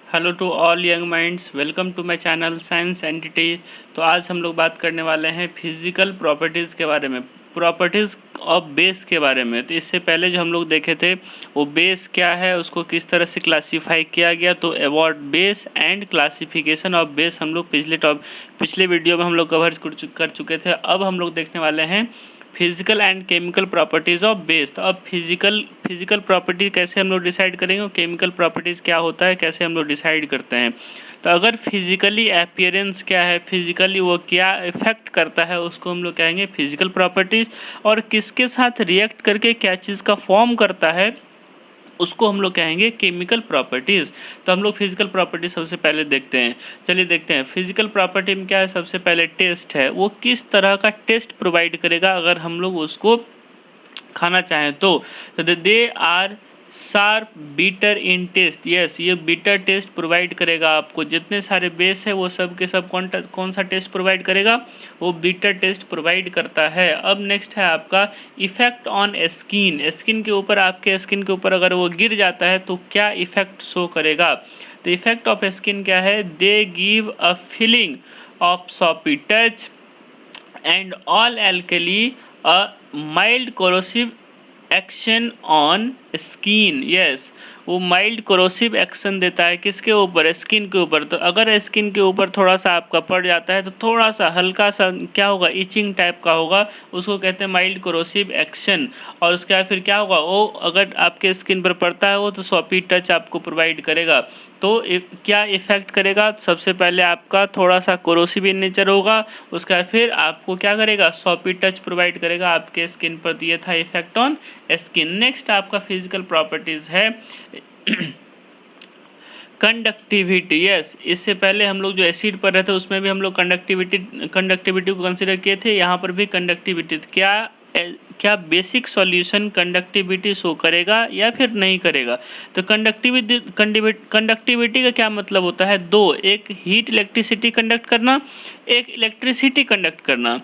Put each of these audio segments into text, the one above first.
Hello to all young minds, welcome to my channel science entity. तो आज हम लोग बात करने वाले हैं फिजिकल प्रॉपर्टीज़ के बारे में, प्रॉपर्टीज़ ऑफ बेस के बारे में। तो इससे पहले जो हम लोग देखे थे वो बेस क्या है, उसको किस तरह से क्लासीफाई किया गया। तो about base and classification of base हम लोग पिछले वीडियो में हम लोग कवर कर चुके थे। अब हम लोग देखने वाले हैं physical and chemical properties of base. तो अब फिजिकल प्रॉपर्टी कैसे हम लोग डिसाइड करेंगे और केमिकल प्रॉपर्टीज़ क्या होता है, कैसे हम लोग डिसाइड करते हैं। तो अगर फिजिकली अपीयरेंस क्या है, फिजिकली वो क्या इफेक्ट करता है, उसको हम लोग कहेंगे फिजिकल प्रॉपर्टीज़। और किसके साथ रिएक्ट करके क्या चीज़ का फॉर्म करता है, उसको हम लोग कहेंगे केमिकल प्रॉपर्टीज़। तो हम लोग फिजिकल प्रॉपर्टी सबसे पहले देखते हैं। चलिए देखते हैं फिजिकल प्रॉपर्टी में क्या है। सबसे पहले टेस्ट है, वो किस तरह का टेस्ट प्रोवाइड करेगा अगर हम लोग उसको खाना चाहें तो they are sharp bitter in taste. Yes, ये बीटर टेस्ट प्रोवाइड करेगा आपको। जितने सारे बेस है वो सब के सब कौन सा टेस्ट प्रोवाइड करेगा, वो बीटर टेस्ट प्रोवाइड करता है। अब नेक्स्ट है आपका इफेक्ट ऑन स्किन। स्किन के ऊपर, आपके स्किन के ऊपर अगर वो गिर जाता है तो क्या इफेक्ट शो करेगा। तो इफेक्ट ऑफ स्किन क्या है, they give a feeling of soppy touch and all alkali a mild corrosive action on skin. Yes, वो माइल्ड कोरोसिव एक्शन देता है किसके ऊपर, स्किन के ऊपर। तो अगर स्किन के ऊपर थोड़ा सा आपका पड़ जाता है तो थोड़ा सा हल्का सा क्या होगा, इचिंग टाइप का होगा, उसको कहते हैं माइल्ड कोरोसिव एक्शन। और उसके बाद फिर क्या होगा, वो अगर आपके स्किन पर पड़ता है वो तो सॉपी टच आपको प्रोवाइड करेगा। तो क्या इफेक्ट करेगा, सबसे पहले आपका थोड़ा सा कोरोसिव इन नेचर होगा, उसके बाद फिर आपको क्या करेगा, सॉपी टच प्रोवाइड करेगा आपके स्किन पर। ये था इफेक्ट ऑन स्किन। नेक्स्ट आपका फिजिकल प्रॉपर्टीज है कंडक्टिविटी। यस, इससे पहले हम लोग जो एसिड पर रहे थे उसमें भी हम लोग कंडक्टिविटी को कंसिडर किए थे। यहाँ पर भी कंडक्टिविटी क्या बेसिक सॉल्यूशन कंडक्टिविटी शो करेगा या फिर नहीं करेगा। तो कंडक्टिविटी का क्या मतलब होता है, दो, एक हीट इलेक्ट्रिसिटी कंडक्ट करना, एक इलेक्ट्रिसिटी कंडक्ट करना।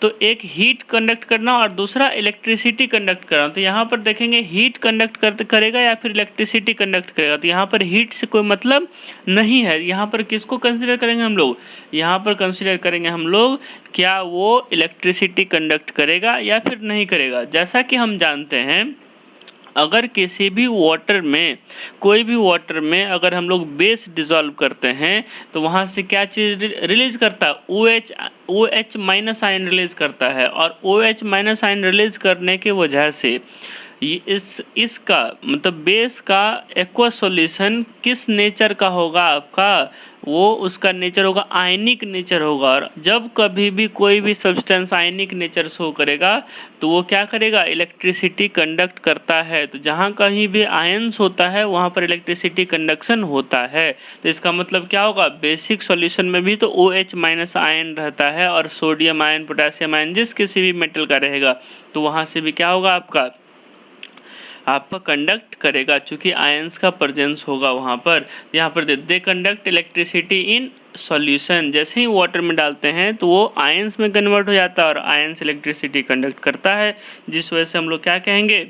तो एक हीट कंडक्ट करना और दूसरा इलेक्ट्रिसिटी कंडक्ट करना। तो यहाँ पर देखेंगे हीट कंडक्ट करेगा या फिर इलेक्ट्रिसिटी कंडक्ट करेगा। तो यहाँ पर हीट से कोई मतलब नहीं है। यहाँ पर किसको कंसिडर करेंगे हम लोग, यहाँ पर कंसिडर करेंगे हम लोग क्या वो इलेक्ट्रिसिटी कंडक्ट करेगा या फिर नहीं करेगा। जैसा कि हम जानते हैं अगर किसी भी वाटर में, कोई भी वाटर में अगर हम लोग बेस डिज़ोल्व करते हैं तो वहाँ से क्या चीज़ रिलीज करता है, O H minus ion release करता है। और O H minus ion release करने की वजह से इसका मतलब बेस का एक्वस सॉल्यूशन किस नेचर का होगा आपका, वो उसका नेचर होगा आयनिक नेचर होगा। और जब कभी भी कोई भी सब्सटेंस आयनिक नेचर शो करेगा तो वो क्या करेगा, इलेक्ट्रिसिटी कंडक्ट करता है। तो जहाँ कहीं भी आयंस होता है वहाँ पर इलेक्ट्रिसिटी कंडक्शन होता है। तो इसका मतलब क्या होगा, बेसिक सॉल्यूशन में भी तो OH माइनस आयन रहता है और सोडियम आयन, पोटेशियम आयन जिस किसी भी मेटल का रहेगा तो वहाँ से भी क्या होगा, आपका कंडक्ट करेगा, चूँकि आयंस का प्रेजेंस होगा वहाँ पर। यहाँ पर they conduct electricity in solution. जैसे ही वाटर में डालते हैं तो वो आयंस में कन्वर्ट हो जाता है और आयंस इलेक्ट्रिसिटी कंडक्ट करता है, जिस वजह से हम लोग क्या कहेंगे,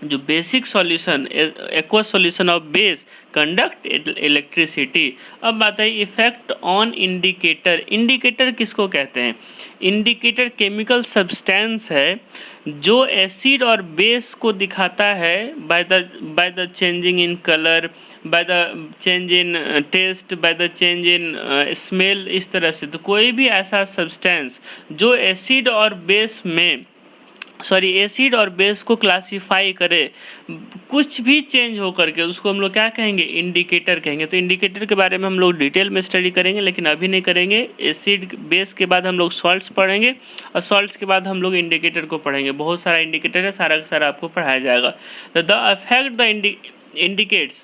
जो basic solution aqueous solution of base conduct electricity. अब बात है इफेक्ट ऑन इंडिकेटर। इंडिकेटर किसको कहते हैं, इंडिकेटर केमिकल सब्सटेंस है जो एसिड और बेस को दिखाता है by the changing in colour, by the change in taste, by the change in smell, इस तरह से। तो कोई भी ऐसा सब्सटेंस जो एसिड और बेस को क्लासिफाई करे, कुछ भी चेंज हो करके, उसको हम लोग क्या कहेंगे, इंडिकेटर कहेंगे। तो इंडिकेटर के बारे में हम लोग डिटेल में स्टडी करेंगे, लेकिन अभी नहीं करेंगे। एसिड बेस के बाद हम लोग सॉल्ट्स पढ़ेंगे और सॉल्ट्स के बाद हम लोग इंडिकेटर को पढ़ेंगे। बहुत सारा इंडिकेटर है, सारा का सारा आपको पढ़ाया जाएगा। तो the effect the indicates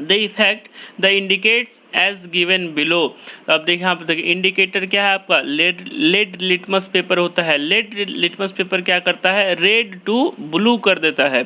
the indicates as given below. अब देखिए यहाँ पर देखिए इंडिकेटर क्या है आपका, लेड लिटमस पेपर होता है। लेड लिटमस पेपर क्या करता है, रेड टू ब्लू कर देता है।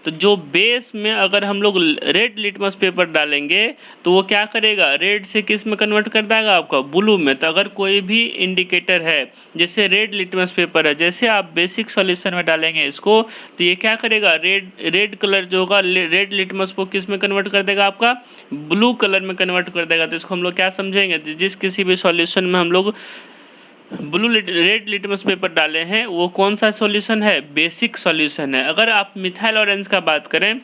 तो जो बेस में अगर हम लोग रेड लिटमस पेपर डालेंगे तो वो क्या करेगा, रेड से किस में कन्वर्ट कर देगा आपका, ब्लू में। तो अगर कोई भी इंडिकेटर है जैसे रेड लिटमस पेपर है, जैसे आप बेसिक सॉल्यूशन में डालेंगे इसको तो ये क्या करेगा, रेड कलर जो होगा रेड लिटमस को किस में कन्वर्ट कर देगा, आपका ब्लू कलर में कन्वर्ट कर देगा। तो इसको हम लोग क्या समझेंगे, जिस किसी भी सॉल्यूशन में हम लोग रेड लिटमस पेपर डाले हैं वो कौन सा सॉल्यूशन है, बेसिक सॉल्यूशन है। अगर आप मिथाइल ऑरेंज का बात करें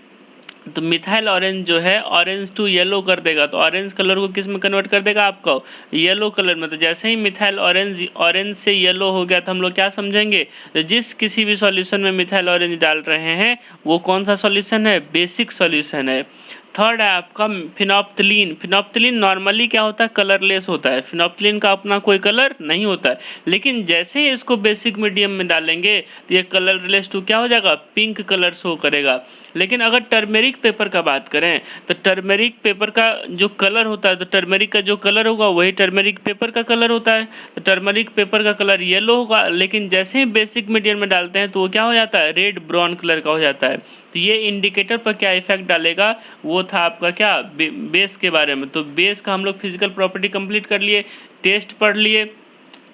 तो मिथाइल ऑरेंज जो है ऑरेंज टू येलो कर देगा, तो ऑरेंज कलर को किस में कन्वर्ट कर देगा आपको, येलो कलर में। तो जैसे ही मिथाइल ऑरेंज से येलो हो गया तो हम लोग क्या समझेंगे, जिस किसी भी सॉल्यूशन में मिथाइल ऑरेंज डाल रहे हैं वो कौन सा सॉल्यूशन है, बेसिक सॉल्यूशन है। थर्ड है आपका फिनोप्थिलीन। फिनोप्थिलीन नॉर्मली क्या होता है, कलरलेस होता है। फिनोप्थिलीन का अपना कोई कलर नहीं होता है, लेकिन जैसे ही इसको बेसिक मीडियम में डालेंगे तो ये कलरलेस टू क्या हो जाएगा, पिंक कलर शो करेगा। लेकिन अगर टर्मेरिक पेपर का बात करें तो टर्मेरिक पेपर का जो कलर होता है, तो टर्मेरिक का जो कलर होगा वही टर्मेरिक पेपर का कलर होता है। तो टर्मेरिक पेपर का कलर येलो होगा, लेकिन जैसे ही बेसिक मीडियम में डालते हैं तो वो क्या हो जाता है, रेड ब्राउन कलर का हो जाता है। तो ये इंडिकेटर पर क्या इफेक्ट डालेगा, वो था आपका क्या, बेस के बारे में। तो बेस का हम लोग फिजिकल प्रॉपर्टी कंप्लीट कर लिए, टेस्ट पढ़ लिए।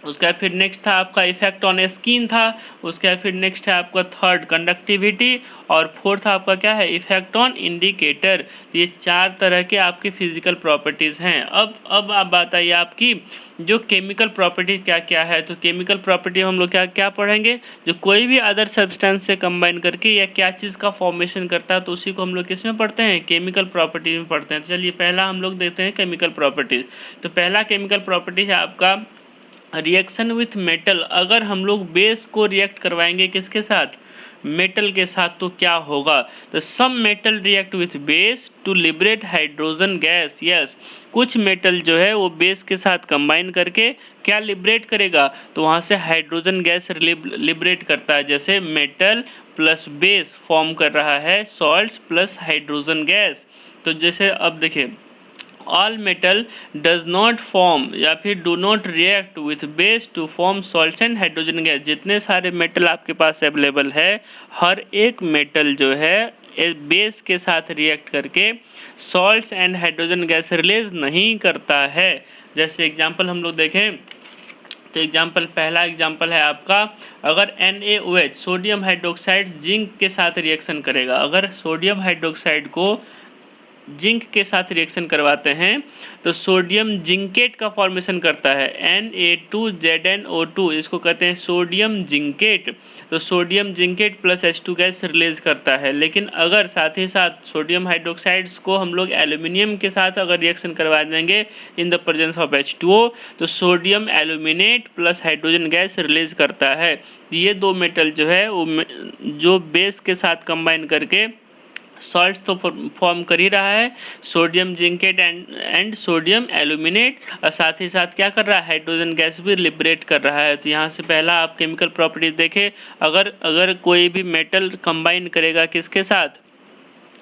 उसका फिर नेक्स्ट था आपका इफेक्ट ऑन स्किन था। उसका फिर नेक्स्ट है आपका थर्ड कंडक्टिविटी, और फोर्थ आपका क्या है, इफेक्ट ऑन इंडिकेटर। तो ये 4 तरह के आपकी फिजिकल प्रॉपर्टीज़ हैं। अब आप बात आई आपकी जो केमिकल प्रॉपर्टी क्या क्या है। तो केमिकल प्रॉपर्टी हम लोग क्या क्या पढ़ेंगे, जो कोई भी अदर सब्सटेंस से कंबाइन करके या क्या चीज़ का फॉर्मेशन करता है, तो उसी को हम लोग किस में पढ़ते हैं, केमिकल प्रॉपर्टी में पढ़ते हैं। तो चलिए पहला हम लोग देखते हैं केमिकल प्रॉपर्टीज। तो पहला केमिकल प्रॉपर्टी है आपका रिएक्शन विथ मेटल। अगर हम लोग बेस को रिएक्ट करवाएंगे किसके साथ, मेटल के साथ, तो क्या होगा, तो some metal react with base to liberate hydrogen gas. Yes, कुछ मेटल जो है वो बेस के साथ कंबाइन करके क्या लिबरेट करेगा, तो वहाँ से हाइड्रोजन गैस लिबरेट करता है। जैसे मेटल प्लस बेस फॉर्म कर रहा है सॉल्ट्स प्लस हाइड्रोजन गैस। तो जैसे अब देखिए, all metal does not form या फिर do not react with base to form salts and hydrogen gas. जितने सारे मेटल आपके पास अवेलेबल है, हर एक मेटल जो है बेस के साथ रिएक्ट करके salts and hydrogen gas release नहीं करता है। जैसे एग्जांपल हम लोग देखें तो एग्जांपल, पहला एग्जांपल है आपका, अगर NaOH सोडियम हाइड्रोक्साइड जिंक के साथ रिएक्शन करेगा। अगर सोडियम हाइड्रोक्साइड को जिंक के साथ रिएक्शन करवाते हैं तो सोडियम जिंकेट का फॉर्मेशन करता है, Na2ZnO2, इसको कहते हैं सोडियम जिंकेट। तो sodium zincate plus H2 gas release करता है। लेकिन अगर साथ ही साथ सोडियम हाइड्रोक्साइड्स को हम लोग एल्यूमिनियम के साथ अगर रिएक्शन करवा देंगे in the presence of H2O, तो sodium aluminate plus hydrogen gas release करता है। ये दो मेटल जो है वो जो बेस के साथ कंबाइन करके सॉल्ट तो फॉर्म कर ही रहा है, sodium zincate and sodium aluminate, और साथ ही साथ क्या कर रहा है, हाइड्रोजन गैस भी लिबरेट कर रहा है। तो यहाँ से पहला आप केमिकल प्रॉपर्टीज देखें, अगर कोई भी मेटल कंबाइन करेगा किसके साथ,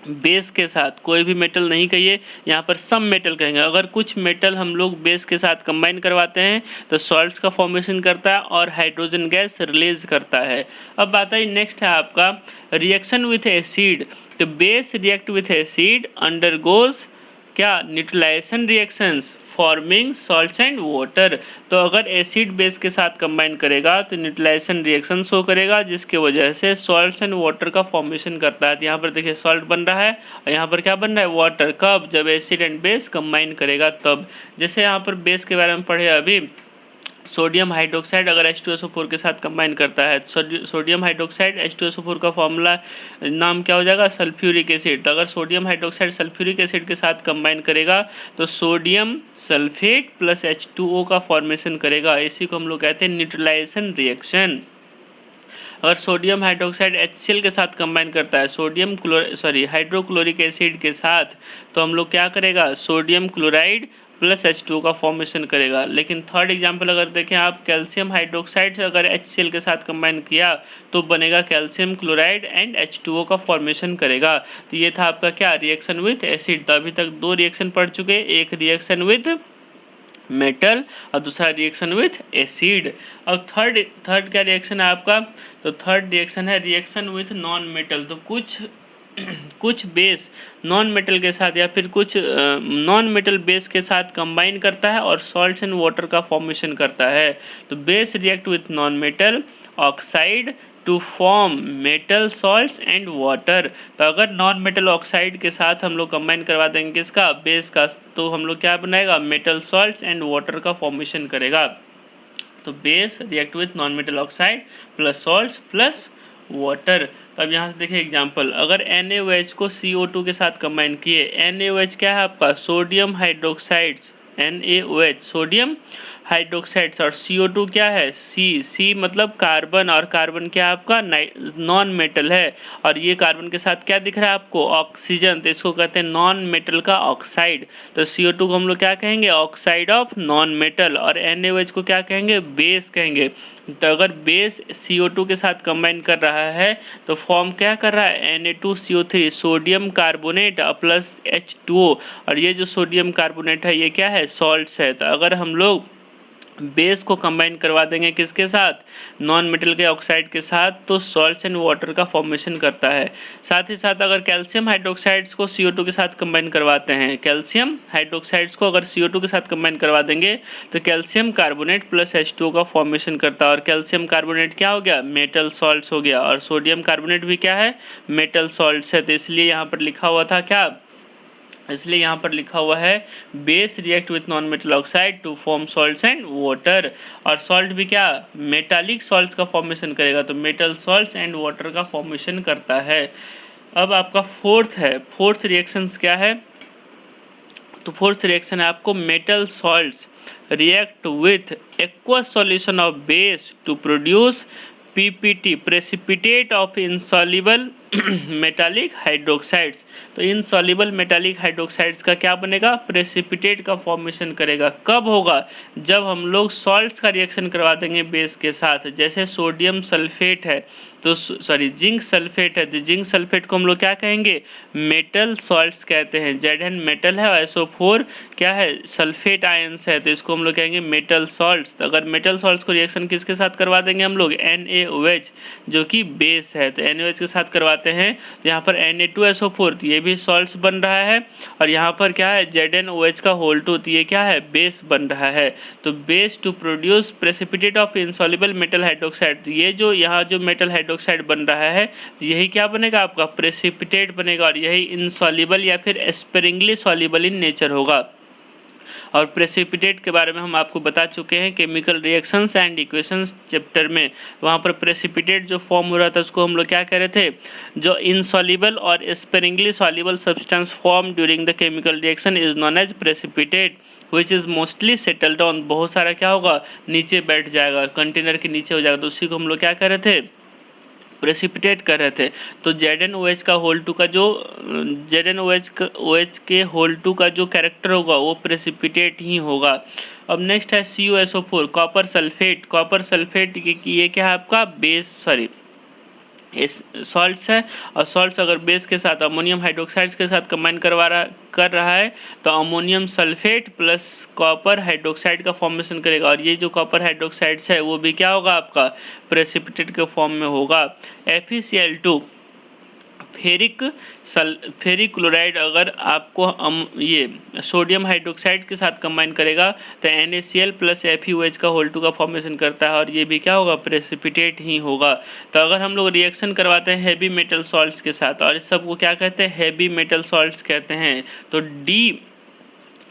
बेस के साथ, कोई भी मेटल नहीं कहिए, यहाँ पर सम मेटल कहेंगे। अगर कुछ मेटल हम लोग बेस के साथ कंबाइन करवाते हैं तो सॉल्ट्स का फॉर्मेशन करता है और हाइड्रोजन गैस रिलीज करता है। अब बात आई नेक्स्ट है आपका रिएक्शन विथ एसिड। तो base react with acid undergoes क्या, neutralization reactions forming salts and water. तो अगर एसिड बेस के साथ कंबाइन करेगा तो न्यूट्रलाइजेशन रिएक्शन शो करेगा, जिसके वजह से सॉल्ट्स एंड वाटर का फॉर्मेशन करता है। तो यहाँ पर देखिए सॉल्ट बन रहा है और यहाँ पर क्या बन रहा है, वाटर। कब, जब एसिड एंड बेस कंबाइन करेगा तब। जैसे यहाँ पर बेस के बारे में पढ़े अभी, सोडियम हाइड्रोक्साइड अगर H2SO4 के साथ कंबाइन करता है, सोडियम हाइड्रोक्साइड H2SO4 का फॉर्मूला नाम क्या हो जाएगा, सल्फ्यूरिक एसिड। तो अगर सोडियम हाइड्रोक्साइड सल्फ्यूरिक एसिड के साथ कंबाइन करेगा तो सोडियम सल्फेट प्लस H2O का फॉर्मेशन करेगा। इसी को हम लोग कहते हैं न्यूट्रलाइजेशन रिएक्शन। अगर सोडियम हाइड्रोक्साइड HCl के साथ कंबाइन करता है हाइड्रोक्लोरिक एसिड के साथ, तो हम लोग क्या करेगा, सोडियम क्लोराइड प्लस H2O का फॉर्मेशन करेगा। लेकिन थर्ड एग्जांपल अगर देखें आप, कैल्शियम हाइड्रोक्साइड से अगर HCl के साथ कंबाइन किया तो बनेगा कैल्शियम क्लोराइड एंड H2O का फॉर्मेशन करेगा। तो ये था आपका क्या, रिएक्शन विथ एसिड। तो अभी तक 2 रिएक्शन पढ़ चुके, एक रिएक्शन विथ मेटल और दूसरा रिएक्शन विथ एसिड। अब थर्ड क्या रिएक्शन है आपका, तो थर्ड रिएक्शन है रिएक्शन विथ नॉन मेटल। तो कुछ कुछ बेस नॉन मेटल के साथ या फिर कुछ नॉन मेटल बेस के साथ कंबाइन करता है और सॉल्ट्स एंड वाटर का फॉर्मेशन करता है। तो base react with non metal oxide to form metal salts and water. तो अगर नॉन मेटल ऑक्साइड के साथ हम लोग कंबाइन करवा देंगे किसका, बेस का, तो हम लोग क्या बनाएगा, मेटल सॉल्ट्स एंड वाटर का फॉर्मेशन करेगा। तो base react with non metal oxide plus salts plus water. तो अब यहाँ से देखिए एग्जांपल, अगर NaOH को CO2 के साथ कंबाइन किए, NaOH क्या है आपका, sodium hydroxides, NaOH sodium hydroxides, और CO2 क्या है, C मतलब कार्बन, और कार्बन क्या है आपका, नॉन मेटल है, और ये कार्बन के साथ क्या दिख रहा है आपको, ऑक्सीजन, तो इसको कहते हैं नॉन मेटल का ऑक्साइड। तो CO2 को हम लोग क्या कहेंगे, ऑक्साइड ऑफ नॉन मेटल, और NaOH को क्या कहेंगे, बेस कहेंगे। तो अगर बेस CO2 के साथ कंबाइन कर रहा है तो फॉर्म क्या कर रहा है, Na2CO3 sodium carbonate plus H2O, और ये जो सोडियम कार्बोनेट है ये क्या है, सॉल्ट्स है। तो अगर हम लोग बेस को कंबाइन करवा देंगे किसके साथ, नॉन मेटल के ऑक्साइड के साथ, तो सॉल्ट्स एंड वाटर का फॉर्मेशन करता है। साथ ही साथ अगर कैल्शियम हाइड्रोक्साइड्स को CO2 के साथ कंबाइन करवाते हैं, कैल्शियम हाइड्रोक्साइड्स को अगर CO2 के साथ कंबाइन करवा देंगे तो कैल्शियम कार्बोनेट प्लस H2O का फॉर्मेशन करता है, और कैल्शियम कार्बोनेट क्या हो गया, मेटल सॉल्ट्स हो गया, और सोडियम कार्बोनेट भी क्या है, मेटल सॉल्ट्स है। तो इसलिए यहाँ पर लिखा हुआ था क्या, इसलिए यहाँ पर लिखा हुआ है base react with non metal oxide to form salts and water, और सॉल्ट भी क्या, मेटालिक सॉल्ट्स का फॉर्मेशन करेगा, तो मेटल सॉल्ट्स एंड वाटर का फॉर्मेशन करता है। अब आपका फोर्थ रिएक्शंस क्या है, तो फोर्थ रिएक्शन है आपको metal salts react with aqueous solution of base to produce PPT precipitate of insoluble metallic hydroxides. तो इनसॉल्युबल मेटालिक हाइड्रोक्साइड्स का क्या बनेगा, प्रेसिपिटेट का फॉर्मेशन करेगा। कब होगा, जब हम लोग सॉल्ट्स का रिएक्शन करवा देंगे बेस के साथ, जैसे सोडियम सल्फेट है, तो जिंक सल्फेट है, तो जिंक सल्फेट को हम लोग क्या कहेंगे, मेटल सॉल्ट्स कहते हैं। Zn मेटल है और SO4 क्या है, सल्फेट आयंस है, तो इसको हम लोग कहेंगे मेटल सॉल्ट्स। तो अगर मेटल सॉल्ट्स को रिएक्शन किसके साथ करवा देंगे हम लोग, NaOH जो कि बेस है, तो NaOH के साथ करवाते हैं, तो यहाँ पर Na2SO4 ये भी सॉल्ट्स बन रहा है, और यहाँ पर क्या है, ZnOH का होल 2, ये क्या है, बेस बन रहा है। तो base to produce precipitate of insoluble metal hydroxide, ये जो यहाँ जो मेटल हाइड्रोक्साइड बन रहा है, तो यही क्या बनेगा आपका, प्रेसिपिटेट बनेगा, और यही इनसॉल्युबल या फिर स्पेरिंगली सॉल्युबल इन नेचर होगा। और प्रेसिपिटेट के बारे में हम आपको बता चुके हैं chemical reactions and equations chapter में। वहाँ पर प्रेसिपिटेट जो फॉर्म हो रहा था उसको हम लोग क्या कह रहे थे, जो इनसॉल्युबल और sparingly soluble substance form during the chemical reaction is known as precipitate which is mostly settle down, बहुत सारा क्या होगा, नीचे बैठ जाएगा, कंटेनर के नीचे हो जाएगा, तो उसी को हम लोग क्या कह रहे थे, प्रेसिपिटेट कर रहे थे। तो ZnOH का होल 2 का जो ZnOH के होल 2 का जो कैरेक्टर होगा वो प्रेसिपिटेट ही होगा। अब नेक्स्ट है CuSO4 कॉपर सल्फेट ये क्या है आपका, बेस सॉल्ट्स है, और सॉल्ट्स अगर बेस के साथ अमोनियम हाइड्रोक्साइड्स के साथ कंबाइन कर रहा है तो ammonium sulphate plus copper hydroxide का फॉर्मेशन करेगा, और ये जो कॉपर हाइड्रोक्साइड्स है वो भी क्या होगा आपका, प्रेसिपिटेट के फॉर्म में होगा। FeCl2 फेरिक क्लोराइड अगर आपको ये सोडियम हाइड्रोक्साइड के साथ कंबाइन करेगा तो NaCl प्लस FeOH का होल 2 का फॉर्मेशन करता है, और ये भी क्या होगा, प्रेसिपिटेट ही होगा। तो अगर हम लोग रिएक्शन करवाते हैं हैवी मेटल सॉल्ट्स के साथ, और इस सब को क्या कहते हैं, हैवी मेटल सॉल्ट्स कहते हैं, तो D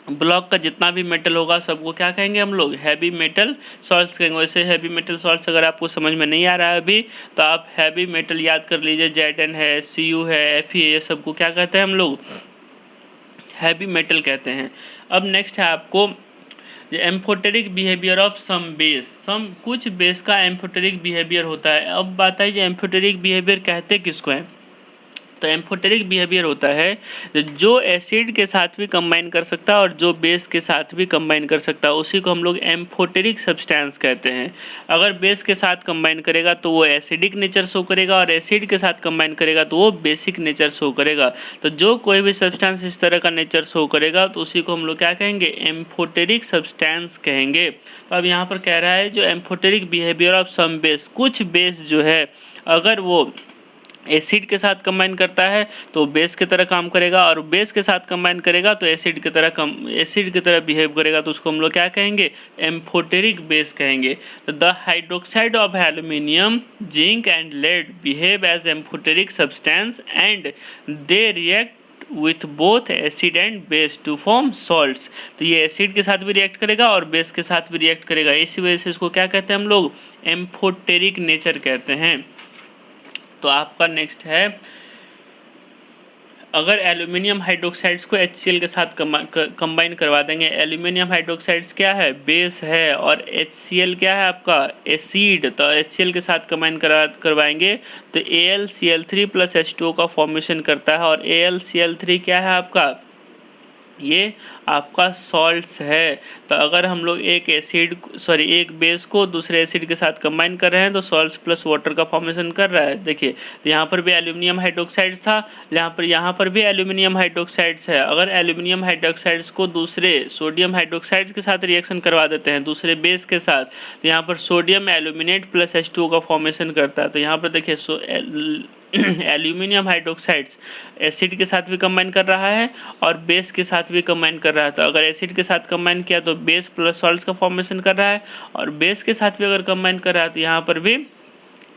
ब्लॉक का जितना भी मेटल होगा सबको क्या कहेंगे हम लोग, हैवी मेटल सॉल्ट्स कहेंगे। वैसे हैवी मेटल सॉल्ट्स अगर आपको समझ में नहीं आ रहा है अभी तो आप हैवी मेटल याद कर लीजिए, Zn है, Cu है, Fe, ये सबको क्या कहते हैं हम लोग, हैवी मेटल कहते हैं। अब नेक्स्ट है आपको एम्फोटेरिक बिहेवियर ऑफ कुछ बेस का एम्फोटेरिक बिहेवियर होता है। अब बात है जो एम्फोटेरिक बिहेवियर कहते किसको हैं, तो एम्फोटेरिक बिहेवियर होता है जो एसिड के साथ भी कंबाइन कर सकता है और जो बेस के साथ भी कंबाइन कर सकता है, उसी को हम लोग एम्फोटेरिक सब्सटेंस कहते हैं। अगर बेस के साथ कंबाइन करेगा तो वो एसिडिक नेचर शो करेगा, और एसिड के साथ कंबाइन करेगा तो वो बेसिक नेचर शो करेगा। तो जो कोई भी सब्सटेंस इस तरह का नेचर शो करेगा तो उसी को हम लोग क्या कहेंगे, एम्फोटेरिक सब्सटेंस कहेंगे। तो अब यहाँ पर कह रहा है जो amphoteric behaviour of some base, कुछ बेस जो है अगर वो एसिड के साथ कंबाइन करता है तो बेस की तरह काम करेगा, और बेस के साथ कंबाइन करेगा तो एसिड की तरह बिहेव करेगा, तो उसको हम लोग क्या कहेंगे, एम्फोटेरिक बेस कहेंगे। तो the hydroxide of aluminium, zinc and lead behave as amphoteric substance and they react with both acid and base to form salts. तो ये एसिड के साथ भी रिएक्ट करेगा और बेस के साथ भी रिएक्ट करेगा, इसी वजह से इसको क्या कहते हैं हम लोग, एम्फोटेरिक नेचर कहते हैं। तो आपका नेक्स्ट है, अगर एल्यूमिनियम हाइड्रोक्साइड्स को HCl के साथ कंबाइन करवा देंगे, एल्यूमिनियम हाइड्रोक्साइड्स क्या है, बेस है, और HCl क्या है आपका, एसिड, तो HCl के साथ कंबाइन करवाएंगे तो AlCl3 प्लस H2O का फॉर्मेशन करता है, और AlCl3 क्या है आपका, ये आपका सॉल्ट्स है। तो अगर हम लोग एक बेस को दूसरे एसिड के साथ कंबाइन कर रहे हैं तो सॉल्ट्स प्लस वाटर का फॉर्मेशन कर रहा है। देखिए तो यहाँ पर भी एल्यूमिनियम हाइड्रोक्साइड्स था, यहाँ पर भी एल्यूमिनियम हाइड्रोक्साइड्स है। अगर एल्यूमिनियम हाइड्रोक्साइड्स को दूसरे सोडियम हाइड्रोक्साइड्स के साथ रिएक्शन करवा देते हैं दूसरे बेस के साथ, तो यहाँ पर सोडियम एल्यूमिनेट प्लस H2O का फॉर्मेशन करता है। तो यहाँ पर देखिए एल्यूमिनियम हाइड्रोक्साइड्स एसिड के साथ भी कंबाइन कर रहा है और बेस के साथ भी कंबाइन कर रहा है। तो अगर एसिड के साथ कंबाइन किया तो बेस प्लस सॉल्ट्स का फॉर्मेशन कर रहा है, और बेस के साथ भी अगर कंबाइन कर रहा है तो यहाँ पर भी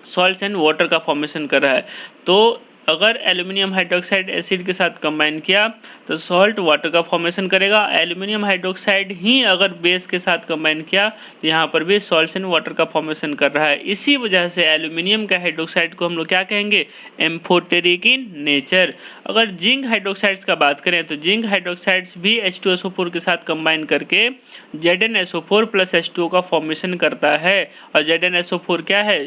सॉल्ट्स एंड वाटर का फॉर्मेशन कर रहा है। तो अगर एल्यूमिनियम हाइड्रोक्साइड एसिड के साथ कंबाइन किया तो सॉल्ट वाटर का फॉर्मेशन करेगा। एल्यूमिनियम हाइड्रोक्साइड ही अगर बेस के साथ कंबाइन किया तो यहाँ पर भी सॉल्ट्स एंड वाटर का फॉर्मेशन कर रहा है। इसी वजह से एल्यूमिनियम का हाइड्रोक्साइड को हम लोग क्या कहेंगे, एम्फोटेरिक इन नेचर। अगर जिंक हाइड्रोक्साइड्स का बात करें तो जिंक हाइड्रोक्साइड्स भी H2SO4 के साथ कंबाइन करके ZnSO4 प्लस H2O का फॉर्मेशन करता है, और ZnSO4 क्या है,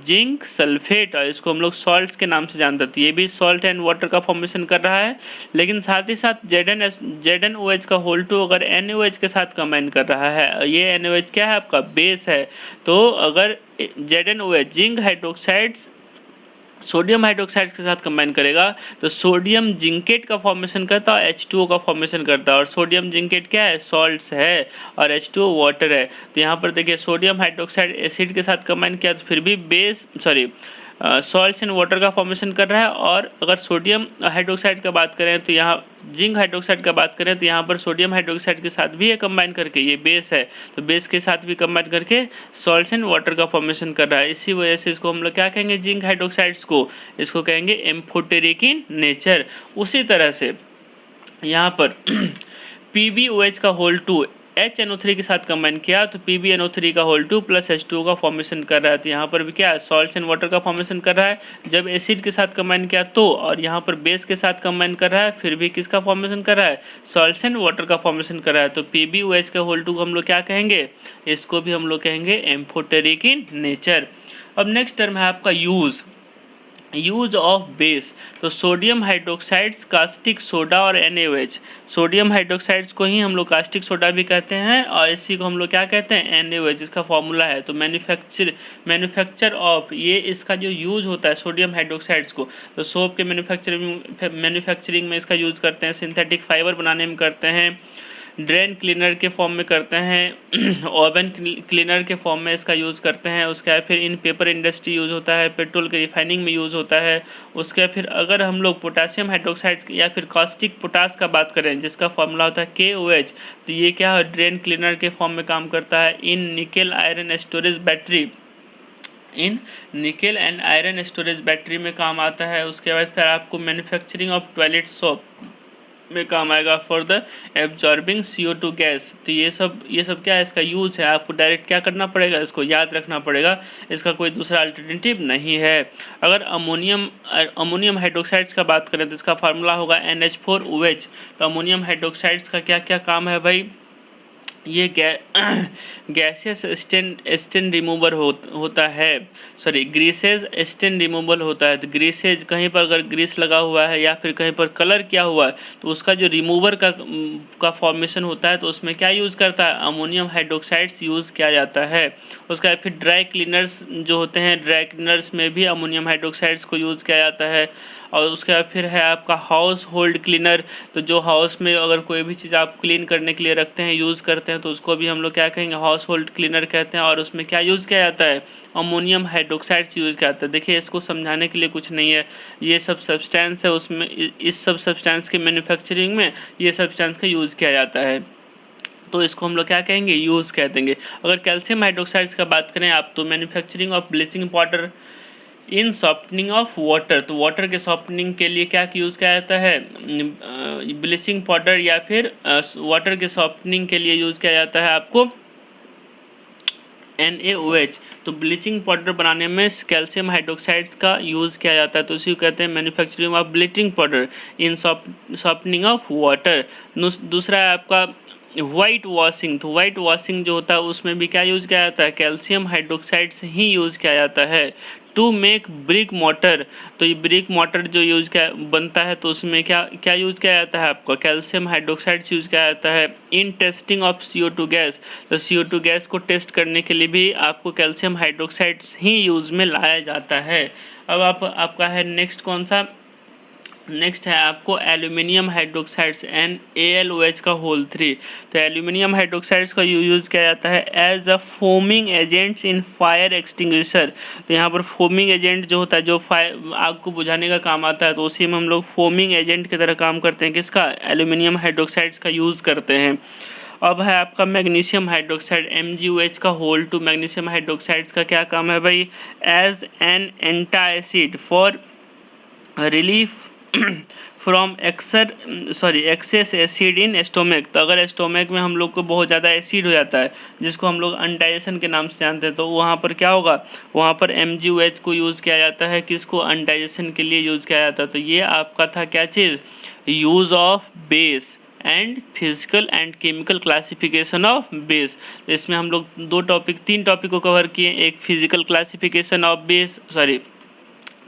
जिंक सल्फेट, और इसको हम लोग सॉल्ट्स के नाम से जानते हैं। ये भी सॉल्ट एंड वाटर का फॉर्मेशन कर रहा है, लेकिन साथ ही साथ ZnOH का होल 2 अगर NaOH के साथ कंबाइन कर रहा है, ये NaOH क्या है आपका, बेस है। तो अगर ZnOH zinc hydroxides sodium hydroxide के साथ कंबाइन करेगा तो सोडियम जिंकेट का फॉर्मेशन करता है, H2O का फॉर्मेशन करता है, और सोडियम जिंकेट क्या है, सॉल्ट्स है, और H2O वाटर है। तो यहाँ पर देखिए सोडियम हाइड्रोक्साइड एसिड के साथ कंबाइन किया तो फिर भी सॉल्ट्स एंड वाटर का फॉर्मेशन कर रहा है। और अगर सोडियम हाइड्रोक्साइड का बात करें तो यहाँ जिंक हाइड्रोक्साइड का बात करें तो यहाँ पर सोडियम हाइड्रोक्साइड के साथ भी ये कंबाइन करके, ये बेस है तो बेस के साथ भी कंबाइन करके सॉल्ट्स एंड वाटर का फॉर्मेशन कर रहा है। इसी वजह से इसको हम लोग क्या कहेंगे, जिंक हाइड्रोक्साइड्स को, इसको कहेंगे एम्फोटेरिक इन नेचर। उसी तरह से यहाँ पर PbOH का होल 2 HNO3 के साथ कंबाइन किया तो PbNO3 का होल 2 प्लस H2O का फॉर्मेशन कर रहा है। तो यहाँ पर भी क्या है, सॉल्ट्स एंड वाटर का फॉर्मेशन कर रहा है जब एसिड के साथ कंबाइन किया तो, और यहाँ पर बेस के साथ कंबाइन कर रहा है फिर भी किसका फॉर्मेशन कर रहा है, सॉल्ट्स एंड वाटर का फॉर्मेशन कर रहा है। तो PbOH का होल 2 को हम लोग क्या कहेंगे, इसको भी हम लोग कहेंगे एम्फोटेरिक इन नेचर। अब नेक्स्ट टर्म है आपका यूज ऑफ बेस। तो सोडियम हाइड्रोक्साइड्स, कास्टिक सोडा और NaOH, सोडियम हाइड्रोक्साइड्स को ही हम लोग कास्टिक सोडा भी कहते हैं और इसी को हम लोग क्या कहते हैं, NaOH, इसका फॉर्मूला है। तो मैन्युफैक्चर ऑफ, ये इसका जो यूज होता है सोडियम हाइड्रोक्साइड्स को, तो सोप के मैन्युफैक्चरिंग में इसका यूज करते हैं, सिंथेटिक फाइबर बनाने में करते हैं, ड्रेन क्लीनर के फॉर्म में करते हैं, ओवन क्लीनर के फॉर्म में इसका यूज़ करते हैं। उसके बाद फिर इन पेपर इंडस्ट्री यूज़ होता है, पेट्रोल के रिफाइनिंग में यूज़ होता है। उसके बाद फिर अगर हम लोग पोटासियम हाइड्रोक्साइड या फिर कास्टिक पोटास का बात करें जिसका फॉर्मूला होता है KOH, तो ये क्या है, ड्रेन क्लीनर के फॉर्म में काम करता है। In nickel iron storage battery, in nickel and iron storage battery में काम आता है। उसके बाद फिर आपको मैन्युफैक्चरिंग ऑफ टॉयलेट सोप में काम आएगा for the absorbing CO2 gas. तो ये सब क्या है, इसका यूज है। आपको डायरेक्ट क्या करना पड़ेगा, इसको याद रखना पड़ेगा, इसका कोई दूसरा अल्टरनेटिव नहीं है। अगर अमोनियम हाइड्रोक्साइड्स का बात करें तो इसका फार्मूला होगा NH4OH। तो अमोनियम हाइड्रोक्साइड्स का क्या क्या काम है भाई, ये गैसेस स्टेन रिमूवर होता है, ग्रीसेज स्टेन रिमूवल होता है। तो ग्रीसेज, कहीं पर अगर ग्रीस लगा हुआ है या फिर कहीं पर कलर किया हुआ है तो उसका जो रिमूवर का फॉर्मेशन होता है तो उसमें क्या यूज़ करता है, अमोनियम हाइड्रोक्साइड्स यूज़ किया जाता है। उसका बाद फिर ड्राई क्लीनर्स जो होते हैं, ड्राई क्लीनर्स में भी अमोनियम हाइड्रोक्साइड्स को यूज़ किया जाता है। और उसके बाद फिर है आपका हाउस होल्ड क्लीनर। तो जो हाउस में अगर कोई भी चीज़ आप क्लीन करने के लिए रखते हैं, यूज़ करते हैं, तो उसको भी हम लोग क्या कहेंगे, हाउस होल्ड क्लीनर कहते हैं। और उसमें क्या यूज़ किया जाता है, अमोनियम हाइड्रोक्साइड यूज़ किया जाता है। देखिए इसको समझाने के लिए कुछ नहीं है, ये सब सब्सटेंस है, उसमें इस सब सब्सटेंस के मैन्युफैक्चरिंग में ये सब्सटेंस का यूज़ किया जाता है, तो इसको हम लोग क्या कहेंगे, यूज़ कह देंगे। अगर कैल्शियम हाइड्रोक्साइड्स का बात करें आप, तो manufacturing of bleaching powder in softening of water, तो वाटर के सॉफ्टनिंग के लिए क्या यूज़ किया जाता है, ब्लीचिंग पाउडर, या फिर वाटर के सॉफ्टनिंग के लिए यूज़ किया जाता है आपको NaOH। तो ब्लीचिंग पाउडर बनाने में कैल्शियम हाइड्रोक्साइड्स का यूज़ किया जाता है, तो इसी को कहते हैं manufacturing of bleaching powder in softening of water. दूसरा है आपका वाइट वॉशिंग। तो वाइट वॉशिंग जो होता है उसमें भी क्या यूज़ किया जाता है, कैल्शियम हाइड्रोक्साइड से ही यूज़ किया जाता है। टू मेक ब्रिक मोटर, तो ये ब्रिक मोटर जो यूज़ किया बनता है, तो उसमें क्या क्या यूज़ किया जाता है, आपका कैल्शियम हाइड्रोक्साइड यूज़ किया जाता है। In testing of CO2 gas, तो CO2 गैस को टेस्ट करने के लिए भी आपको कैल्शियम हाइड्रोक्साइड ही यूज़ में लाया जाता है। अब आपका है नेक्स्ट कौन सा, नेक्स्ट है आपको एल्यूमिनियम हाइड्रोक्साइड्स NaLOH का होल 3। तो एल्यूमिनियम हाइड्रोक्साइड्स का यूज़ किया जाता है as a foaming agents in fire extinguisher. तो यहाँ पर फोमिंग एजेंट जो होता है, जो आग को बुझाने का काम आता है, तो उसी में हम लोग फोमिंग एजेंट की तरह काम करते हैं, किसका, एल्यूमिनियम हाइड्रोक्साइड्स का यूज़ करते हैं। अब है आपका मैग्नीशियम हाइड्रोक्साइड MgOH का होल 2। मैग्नीशियम हाइड्रोक्साइड्स का क्या काम है भाई, as an antacid for relief from excess acid in stomach. तो अगर स्टोमक में हम लोग को बहुत ज़्यादा एसिड हो जाता है, जिसको हम लोग अनडाइजेशन के नाम से जानते हैं, तो वहाँ पर क्या होगा, वहाँ पर MgOH को यूज़ किया जाता है, किसको, अनडाइजेशन के लिए यूज़ किया जाता है। तो ये आपका था क्या चीज़, use of base and physical and chemical classification of base. तो इसमें हम लोग तीन टॉपिक को कवर किए, एक physical classification of base,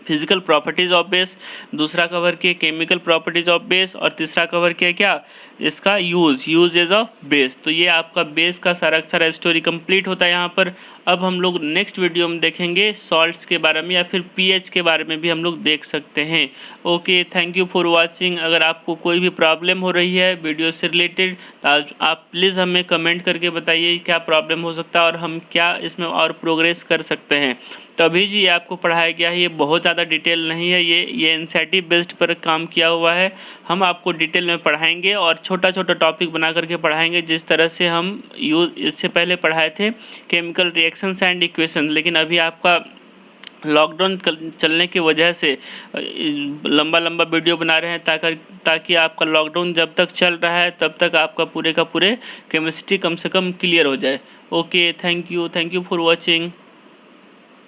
physical properties of base, दूसरा कवर किया केमिकल प्रॉपर्टीज़ ऑफ बेस, और तीसरा कवर किया क्या, इसका यूजेज ऑफ बेस। तो ये आपका बेस का सारा स्टोरी कंप्लीट होता है यहाँ पर। अब हम लोग नेक्स्ट वीडियो में देखेंगे सॉल्ट्स के बारे में, या फिर pH के बारे में भी हम लोग देख सकते हैं। Okay, thank you for watching. अगर आपको कोई भी प्रॉब्लम हो रही है वीडियो से रिलेटेड, तो आप प्लीज़ हमें कमेंट करके बताइए क्या प्रॉब्लम हो सकता है और हम क्या इसमें और प्रोग्रेस कर सकते हैं। तभी जी ये आपको पढ़ाया गया है, ये बहुत ज़्यादा डिटेल नहीं है, ये NCERT बेस्ड पर काम किया हुआ है। हम आपको डिटेल में पढ़ाएंगे और छोटा टॉपिक बना करके पढ़ाएंगे, जिस तरह से हम इससे पहले पढ़ाए थे केमिकल रिएक्शंस एंड इक्वेशन। लेकिन अभी आपका लॉकडाउन चलने की वजह से लंबा वीडियो बना रहे हैं, ताकि आपका लॉकडाउन जब तक चल रहा है तब तक आपका पूरे का पूरे केमिस्ट्री कम से कम क्लियर हो जाए। Okay, thank you for watching.